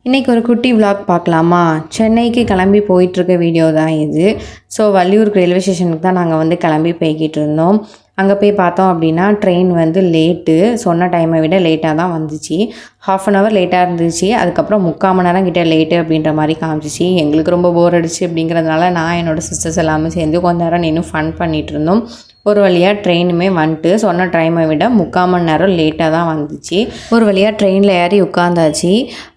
இன்றைக்கி ஒரு குட்டி விலாக் பார்க்கலாமா? சென்னைக்கு கிளம்பி போயிட்டுருக்க வீடியோ தான் இது. ஸோ வள்ளியூருக்கு ரயில்வே ஸ்டேஷனுக்கு தான் நாங்கள் வந்து கிளம்பி போய்கிட்டு இருந்தோம். அங்கே போய் பார்த்தோம் அப்படின்னா ட்ரெயின் வந்து லேட்டு, சொன்ன டைமை விட லேட்டாக தான் வந்துச்சு. 1/2 அன் ஹவர் லேட்டாக இருந்துச்சு. அதுக்கப்புறம் 3/4 மணி நேரம் கிட்டே லேட்டு அப்படின்ற மாதிரி காமிச்சிச்சு. எங்களுக்கு ரொம்ப போர் அடிச்சு அப்படிங்கிறதுனால நான் என்னோடய சிஸ்டர்ஸ் எல்லாமே சேர்ந்து கொஞ்ச நேரம் நின்று ஃபன் பண்ணிகிட்டு இருந்தோம். ஒரு வழியாக ட்ரெயினுமே வந்துட்டு சொன்ன டைமை விட 3/4 மணி நேரம் லேட்டாக தான் வந்துச்சு. ஒரு வழியாக ட்ரெயினில் ஏறி உட்காந்தாச்சு.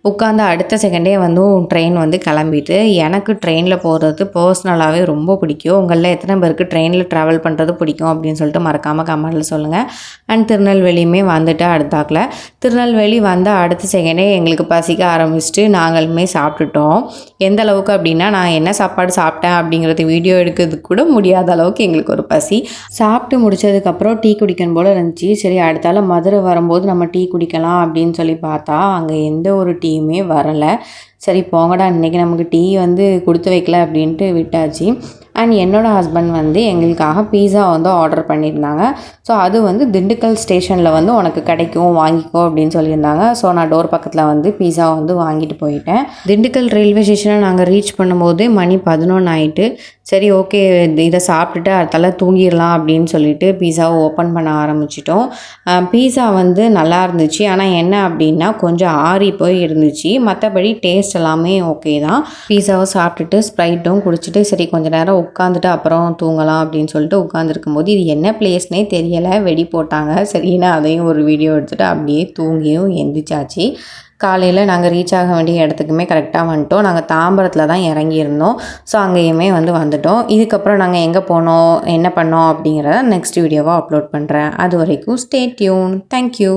உட்காந்த அடுத்த செகண்டே வந்து ட்ரெயின் வந்து கிளம்பிட்டு. எனக்கு ட்ரெயினில் போகிறது பர்சனலாகவே ரொம்ப பிடிக்கும். உங்களில் எத்தனை பேருக்கு ட்ரெயினில் ட்ராவல் பண்ணுறது பிடிக்கும் அப்படின்னு சொல்லிட்டு மறக்காமல் கமெண்ட்டில் சொல்லுங்கள். அண்ட் திருநெல்வேலியுமே வந்துட்டு அடுத்தாக்கில் திருநெல்வேலி வந்த அடுத்த செகண்டே எங்களுக்கு பசிக்க ஆரம்பிச்சிட்டு நாங்களுமே சாப்பிட்டுட்டோம். எந்த அளவுக்கு அப்படின்னா நான் என்ன சாப்பாடு சாப்பிட்டேன் அப்படிங்கிறது வீடியோ எடுக்கிறதுக்கு கூட முடியாத அளவுக்கு எங்களுக்கு ஒரு பசி. சாப்பிட்டு முடித்ததுக்கப்புறம் டீ குடிக்கணும் போல் இருந்துச்சு. சரி அடுத்தால மதுரை வரும்போது நம்ம டீ குடிக்கலாம் அப்படின்னு சொல்லி பார்த்தா அங்கே எந்த ஒரு டீயுமே வரலை. சரி போங்கடா இன்றைக்கி நமக்கு டீ வந்து கொடுத்து வைக்கல அப்படின்ட்டு விட்டாச்சு. அண்ட் என்னோடய ஹஸ்பண்ட் வந்து எங்களுக்காக பீஸா வந்து ஆர்டர் பண்ணியிருந்தாங்க. ஸோ அது வந்து திண்டுக்கல் ஸ்டேஷனில் வந்து உனக்கு கிடைக்கும் வாங்கிக்கோ அப்படின்னு சொல்லியிருந்தாங்க. ஸோ நான் டோர் பக்கத்தில் வந்து பீஸா வந்து வாங்கிட்டு போயிட்டேன். திண்டுக்கல் ரயில்வே ஸ்டேஷனை நாங்கள் ரீச் பண்ணும்போது மணி 11 ஆகிட்டு. சரி ஓகே இதை சாப்பிட்டுட்டு அடுத்தால தூங்கிடலாம் அப்படின்னு சொல்லிட்டு பீஸாவை ஓப்பன் பண்ண ஆரம்பிச்சிட்டோம். பீஸா வந்து நல்லா இருந்துச்சு. ஆனால் என்ன அப்படின்னா கொஞ்சம் ஆறி போய் இருந்துச்சு. மற்றபடி டேஸ்ட் எல்லாமே ஓகே தான். பீஸாவை சாப்பிட்டுட்டு ஸ்ப்ரைட்டும் குடிச்சிட்டு சரி கொஞ்சம் நேரம் உட்காந்துட்டு அப்புறம் தூங்கலாம் அப்படின்னு சொல்லிட்டு உட்காந்துருக்கும் போது இது என்ன பிளேஸ்னே தெரியலை, வெடி போட்டாங்க. சரின்னு அதையும் ஒரு வீடியோ எடுத்துகிட்டு அப்படியே தூங்கியும் எந்திரிச்சாச்சு. காலையில் நாங்கள் ரீச் ஆக வேண்டிய இடத்துக்குமே கரெக்டாக வந்துட்டோம். நாங்கள் தாம்பரத்தில் தான் இறங்கியிருந்தோம். ஸோ அங்கேயுமே வந்து வந்துட்டோம். இதுக்கப்புறம் நாங்கள் எங்கே போனோம் என்ன பண்ணோம் அப்படிங்கிறத நெக்ஸ்ட் வீடியோவாக அப்லோட் பண்ணுறேன். அது வரைக்கும் ஸ்டே டியூன். தேங்க்யூ.